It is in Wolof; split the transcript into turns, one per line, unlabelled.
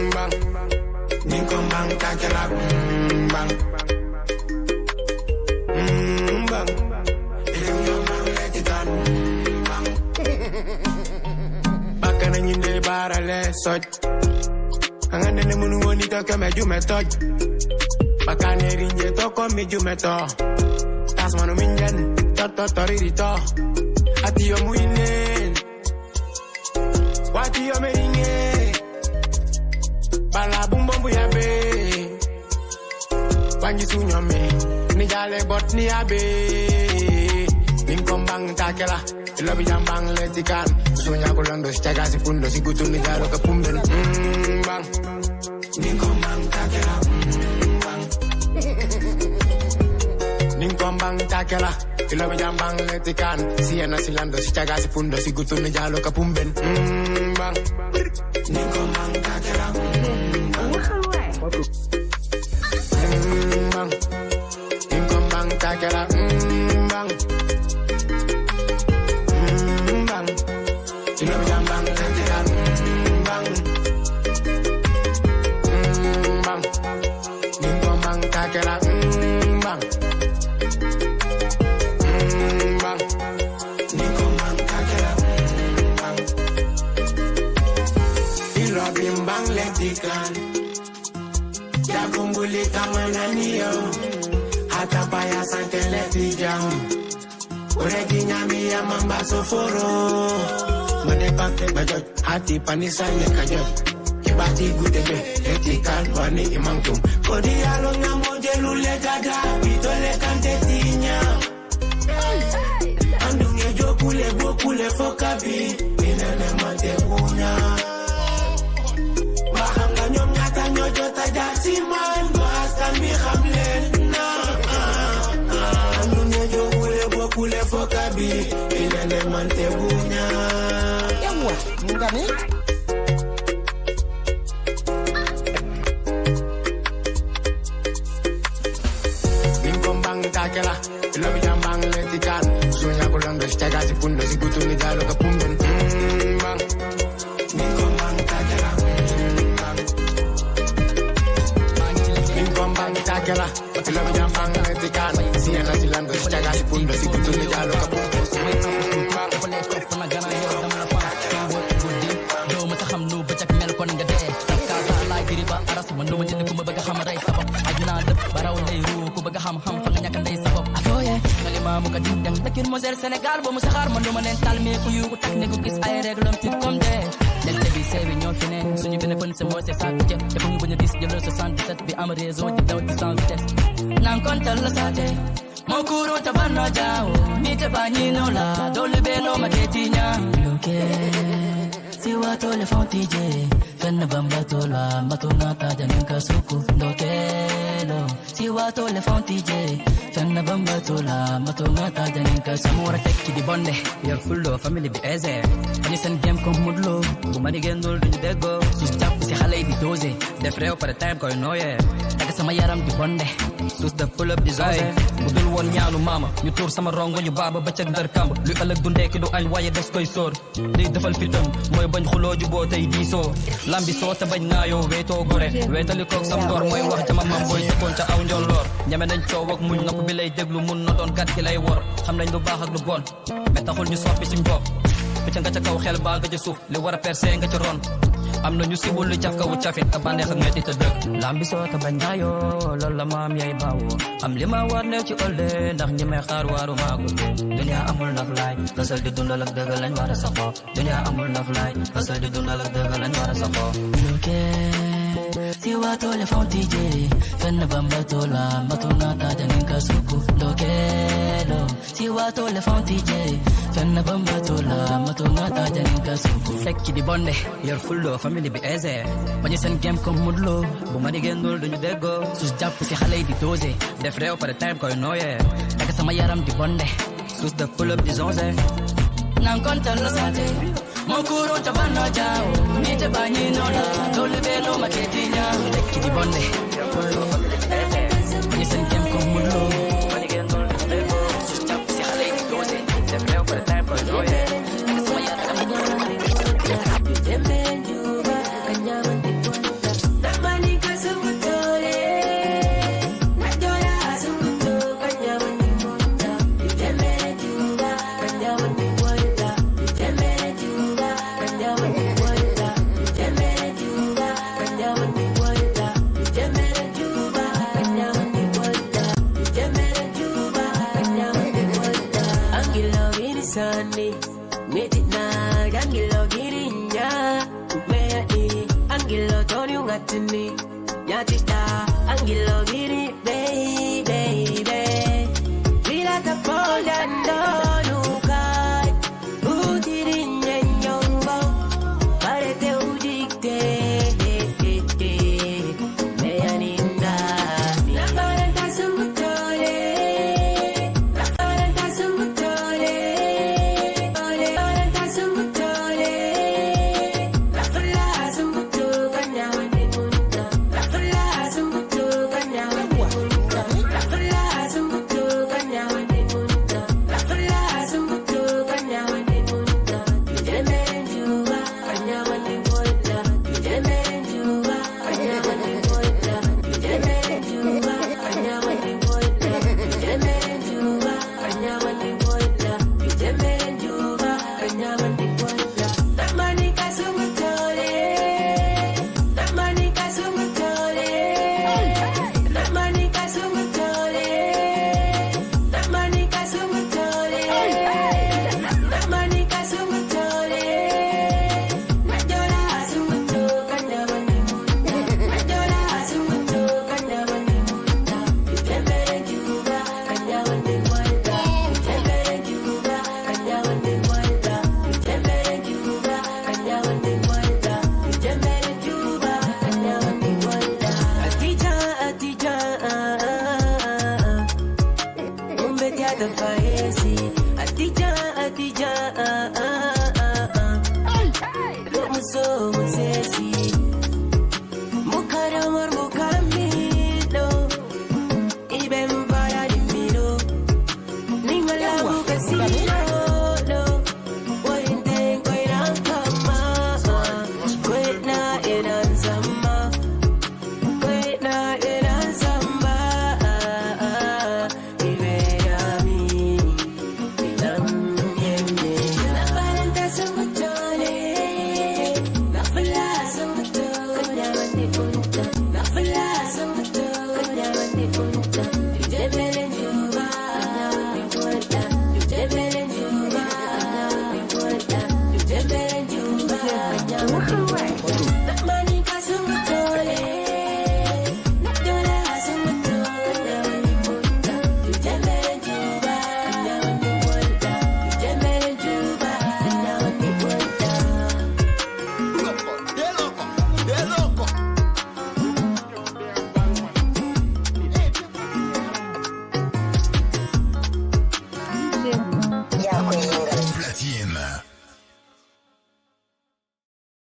Bang, Nikom bang takela bang, bang, Ilum bang letikan bang. Bakana nyinde barale soj, angane ne munu woni to kemeju metoj. Bakane rinje to komeju meto, tas manu minjen to ririto. Ati yo muinen, wati yo meringe. Bala bumbombu ya be Wanji sunyome Ni jale bot ni ya be Ninkom bang takela Ilobi jambang letikan Sunya kulando sichaga si pundo si kutu ni jalo kapumben bang Ninkom bang takela bang Ninkom bang takela Ilobi jambang letikan Siena silando sichaga si pundo si kutu ni jalo kapumben bang Ninkom bang takela bang, Ninkom bang takela bang, bang, Ilom jam bang takela bang, bang, Ninkom bang takela bang, bang, Ninkom bang takela bang, Ilom bang letikan. Jagumbuli kamana niyo Hata paya sankele pijam Uregi nyami ya mamba soforo Mane pakte bajot Hati panisanye kajot Kibati gutebe Etikan wani imangtum Kodi along na mojelu le gaga Bitole kante tinya Andunge jokule bokule fokabi Inene mante unya Nyom nyata nyojo tajati man Boasta mi hamlen na Anu nyojo kule bo kule fokabi Inene mante bunya
Yawa, ngani?
Ninkom bang takela Ilobi jambang letikan Sunya kulando sichaga si pundo si kutu ni jalo kapumben bang Ninkom bang takela Takela, Ilobi jambang letikan Siena silando sichaga si pundo si kutu ni jalo kapumben
Sénégal bo mu saxar man duma len talme ku yu ko tak ne ko gis ay règle ci comme de len bi séwi ñoo fi ne suñu gëna fën sa mo c'est ça ci dafa ñu baña dis jël 77 bi am raison di daw ci sans vitesse nan kontal la saté mon kuro tabanno jaaw mi te bañi no la dole be no maketinya loke si wato le fontije fenn bambato la matuna ta janin ka suku loke lo si wato le fontije fenn bambato la matuna ta janin ka samura tekki di bonde yor fullo family bi eze ani sen game ko mudlo bu mani gendul duñu deggo sus japp ci xalé di doser def rew par time koy noye tak sama yaram di bonde sus da pull up di zoy bu dul won ñaanu mama ñu tour sama rongo ñu baba ba ca dar kamb lu ëlëk du ndek du añ waye des koy sor day defal fitam moy bañ xulo ju bo tay diso lambi so ta bañ ngaayo weto gore wetali ko sam ngor moy wax jama mam boy tekkon ca aw ndol lor ñame nañ ciow ak muñ nopp bi lay deglu mun na doon kat ki lay wor xam nañ lu baax ak lu bon mais taxul ñu soppi suñ bopp ci nga ca kaw xel ba nga ci suuf li wara percer nga ci ron am na ñu siwul lu jaf kawu cafit ka banex ak metti te deug lambi so ta bañ ngaayo lol la maam yay bawo am li ma war neew ci olde ndax ñi may xaar waru maagu dunya amul naf lay fasal di dundal ak deugal lañ wara saxo dunya amul naf lay fasal di dundal ak deugal lañ wara saxo si wato le fontije fenn bambato la matuna ta janin ka suku lokelo si wato le fontije fenn bambato la matuna ta janin ka suku sekki di bonde yor fullo family bi eze bañu sen game comme mudlo bu mani gendul duñu deggo sus japp si xalé di doser def rew par time koy noye tak sama yaram di bonde sus da pull up di zonze nan kontal la sate mon kuro tabanno jaaw mi te bañi no la dole be no maketinya tekki di bonde ñu seen dem ko mulo si xale yi doose c'est vrai pour time for joy sama yaat am
Sunday, midnight, Angelo Girinya, Ubedi, Angelo Tonio Gatini, Yatita, Angelo Giri, baby, Villa the Pond and Donukai, Udirin and Yongo, Parete Udicte, Mayaninda, Labaranta Sumutore. The fire, see.